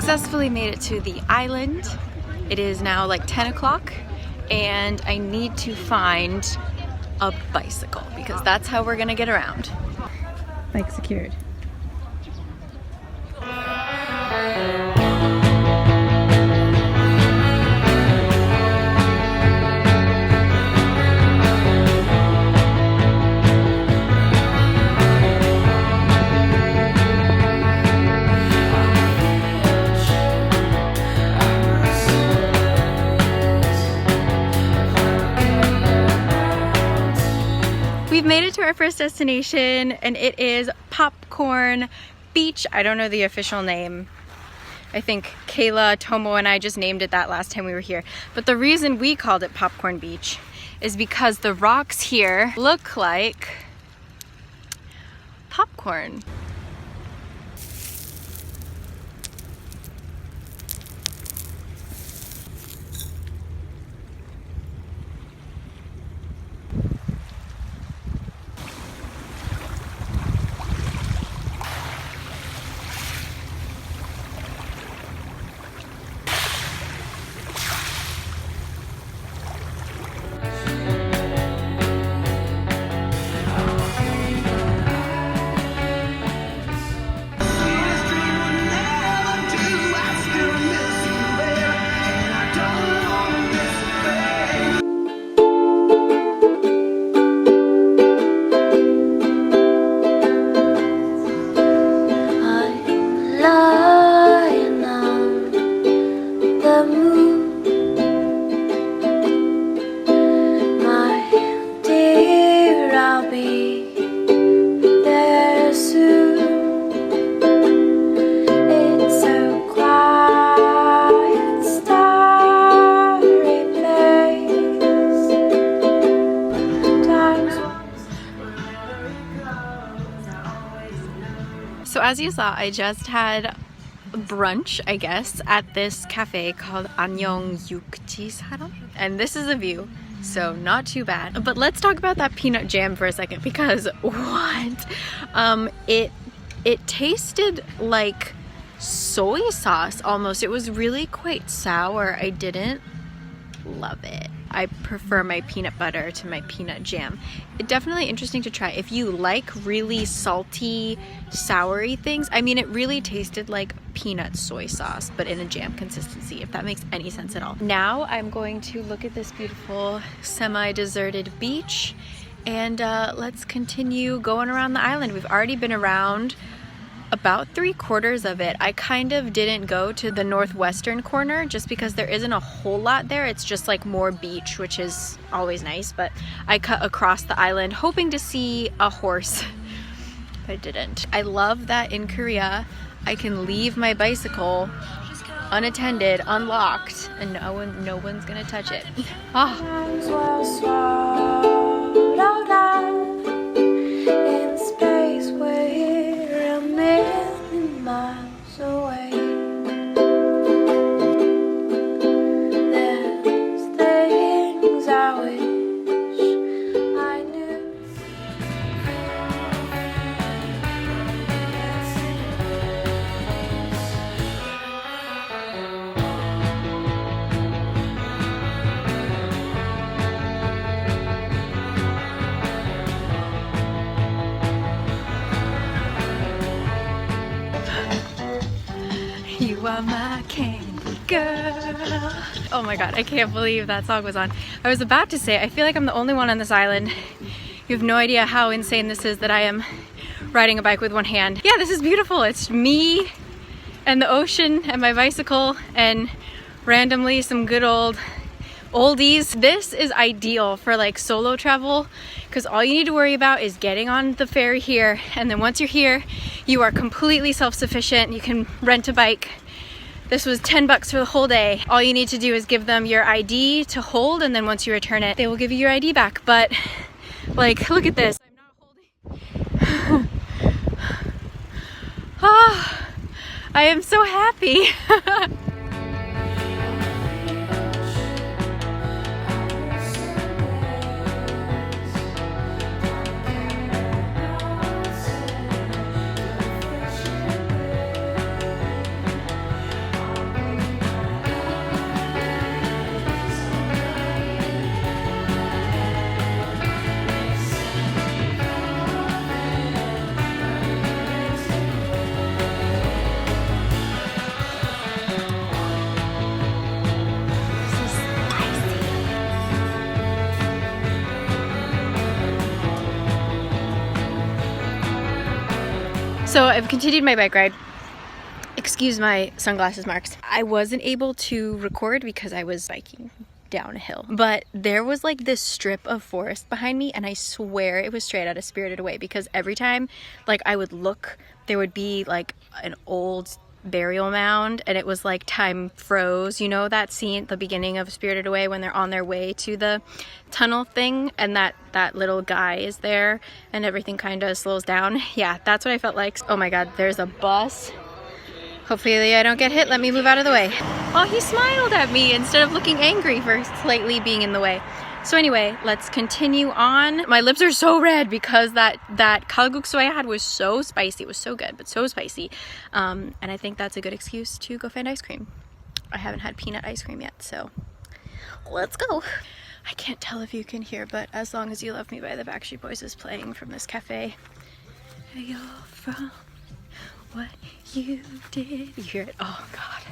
successfully made it to the island. It is now like 10 o'clock and I need to find a bicycle because that's how we're gonna get around. Bike secured. We've made it to our first destination and it is Popcorn Beach. I don't know the official name. I think Kayla, Tomo, and I just named it that last time we were here. But the reason we called it Popcorn Beach is because the rocks here look like popcorn. So as you saw, I just had brunch, I guess, at this cafe called 안녕 육지사람, and this is a view, so not too bad. But let's talk about that peanut jam for a second because what? It tasted like soy sauce almost. It was really quite sour. I didn't love it. I prefer my peanut butter to my peanut jam. It's definitely interesting to try if you like really salty, soury things. I mean, it really tasted like peanut soy sauce, but in a jam consistency, if that makes any sense at all. Now I'm going to look at this beautiful semi-deserted beach and let's continue going around the island. We've already been around about 3/4 of it. I kind of didn't go to the northwestern corner just because there isn't a whole lot there. It's just like more beach, which is always nice, but I cut across the island hoping to see a horse, but I didn't. I love that in Korea I can leave my bicycle unattended, unlocked, and no one's gonna touch it. Miles away. There's things I wish I knew. You are my candy girl. Oh my god, I can't believe that song was on. I was about to say, I feel like I'm the only one on this island. You have no idea how insane this is that I am riding a bike with one hand. Yeah, this is beautiful. It's me and the ocean and my bicycle and randomly some good old oldies. This is ideal for like solo travel because all you need to worry about is getting on the ferry here, and then once you're here you are completely self-sufficient. You can rent a bike. This was 10 bucks for the whole day. All you need to do is give them your ID to hold, and then once you return it they will give you your ID back. But like, look at this. I'm not holding. Ah, I am so happy. So I've continued my bike ride. Excuse my sunglasses marks. I wasn't able to record because I was biking down a hill, but there was like this strip of forest behind me, and I swear it was straight out of Spirited Away, because every time like I would look, there would be like an old burial mound, and it was like time froze. You know that scene at the beginning of Spirited Away when they're on their way to the tunnel thing, and that little guy is there and everything kind of slows down? Yeah, that's what I felt like. Oh my god, there's a bus. Hopefully I don't get hit. Let me move out of the way. Oh, he smiled at me instead of looking angry for slightly being in the way. So anyway, let's continue on. My lips are so red because that kalguksu I had was so spicy. It was so good, but so spicy. And I think that's a good excuse to go find ice cream. I haven't had peanut ice cream yet, so let's go. I can't tell if you can hear, but As Long As You Love Me by the Backstreet Boys is playing from this cafe. You're from what you did. You hear it? Oh god.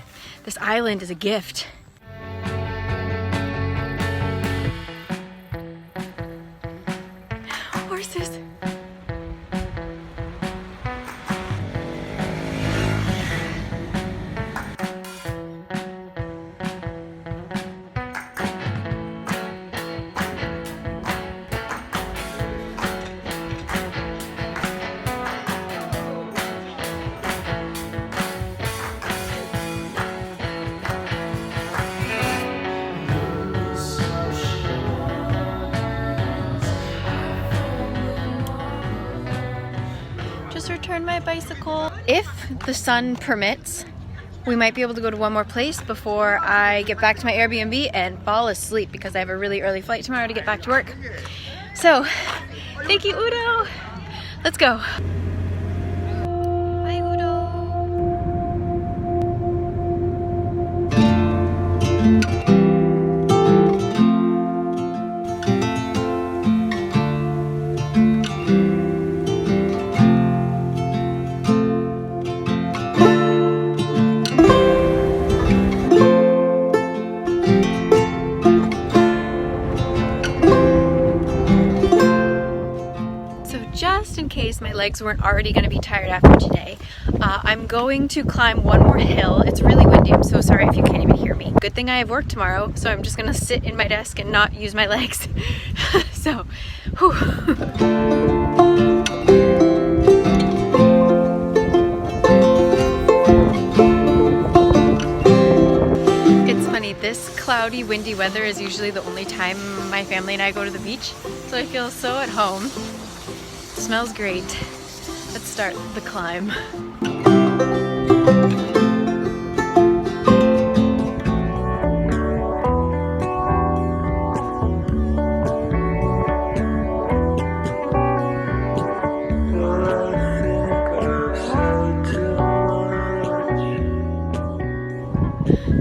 This island is a gift. Horses. Return my bicycle. If the sun permits, we might be able to go to one more place before I get back to my Airbnb and fall asleep, because I have a really early flight tomorrow to get back to work. So, thank you, Udo. Let's go. Bye, Udo. Just in case my legs weren't already going to be tired after today, I'm going to climb one more hill. It's really windy. I'm so sorry if you can't even hear me. Good thing I have work tomorrow, so I'm just going to sit in my desk and not use my legs. So, whew. It's funny, this cloudy, windy weather is usually the only time my family and I go to the beach, so I feel so at home. Smells great. Let's start the climb.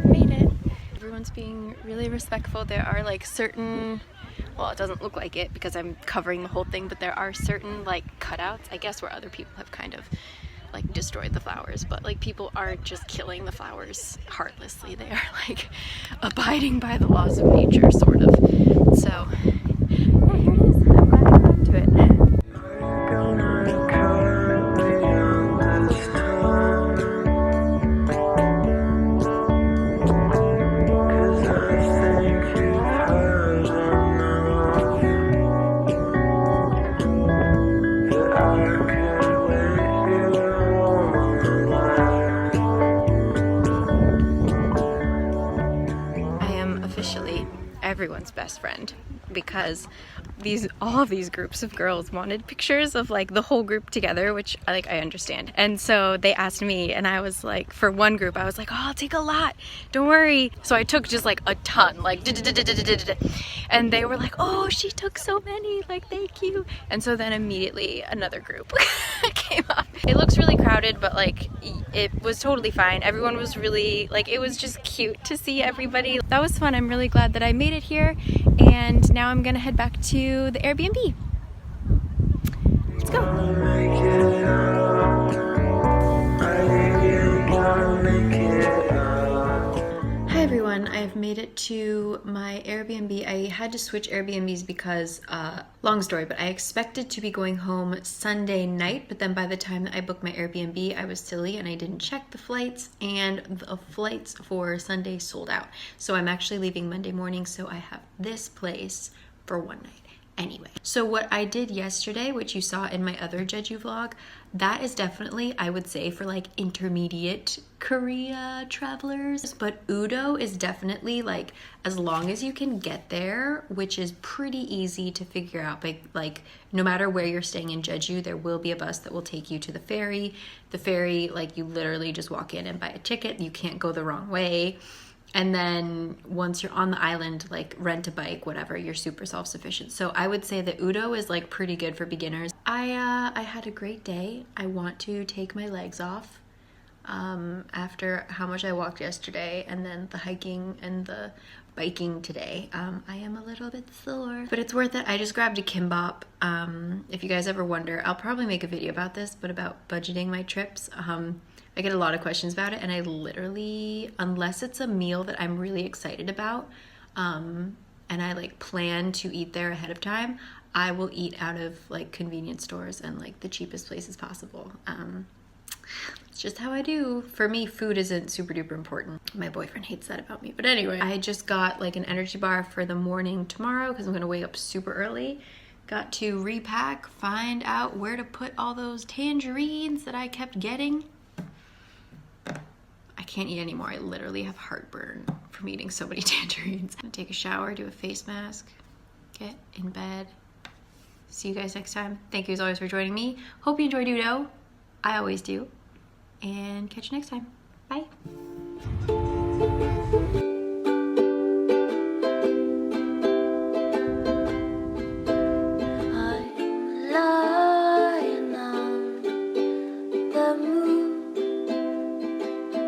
Made it. Everyone's being really respectful. There are like certain, well, it doesn't look like it because I'm covering the whole thing, but there are certain like cutouts, I guess, where other people have kind of like destroyed the flowers, but like people aren't just killing the flowers heartlessly. They are like abiding by the laws of nature, sort of. So yeah, here it is. I'm glad I got into it. Everyone's best friend, because all of these groups of girls wanted pictures of like the whole group together, which I understand. And so they asked me, and I was like, for one group I was like, oh, I'll take a lot, don't worry. So I took just like a ton, like and they were like, oh, she took so many, like thank you. And so then immediately another group came up. It looks really crowded, but like it was totally fine. Everyone was really like, it was just cute to see everybody. That was fun. I'm really glad that I made it here, and now I'm gonna head back to the Airbnb. Let's go. Hi everyone. everyone, I've made it to my Airbnb. I had to switch Airbnbs because, long story, but I expected to be going home Sunday night, but then by the time that I booked my Airbnb, I was silly and I didn't check the flights, and the flights for Sunday sold out. So I'm actually leaving Monday morning, so I have this place for one night. Anyway, so what I did yesterday, which you saw in my other Jeju vlog, that is definitely, I would say, for like intermediate Korea travelers. But Udo is definitely like, as long as you can get there, which is pretty easy to figure out. Like no matter where you're staying in Jeju, there will be a bus that will take you to the ferry. The ferry, like you literally just walk in and buy a ticket. You can't go the wrong way. And then once you're on the island, like rent a bike, whatever, you're super self-sufficient. So I would say that Udo is like pretty good for beginners. I had a great day. I want to take my legs off after how much I walked yesterday and then the hiking and the biking today. I am a little bit sore, but it's worth it. I just grabbed a kimbap. If you guys ever wonder, I'll probably make a video about this, but about budgeting my trips. I get a lot of questions about it, and I literally, unless it's a meal that I'm really excited about, and I like plan to eat there ahead of time, I will eat out of like convenience stores and like the cheapest places possible. It's just how I do. For me, food isn't super duper important. My boyfriend hates that about me. But anyway, I just got like an energy bar for the morning tomorrow because I'm gonna wake up super early. Got to repack, find out where to put all those tangerines that I kept getting. I can't eat anymore. I literally have heartburn from eating so many tangerines. I'm gonna take a shower, do a face mask, get in bed. See you guys next time. Thank you as always for joining me. Hope you enjoyed Udo. I always do. And catch you next time. Bye.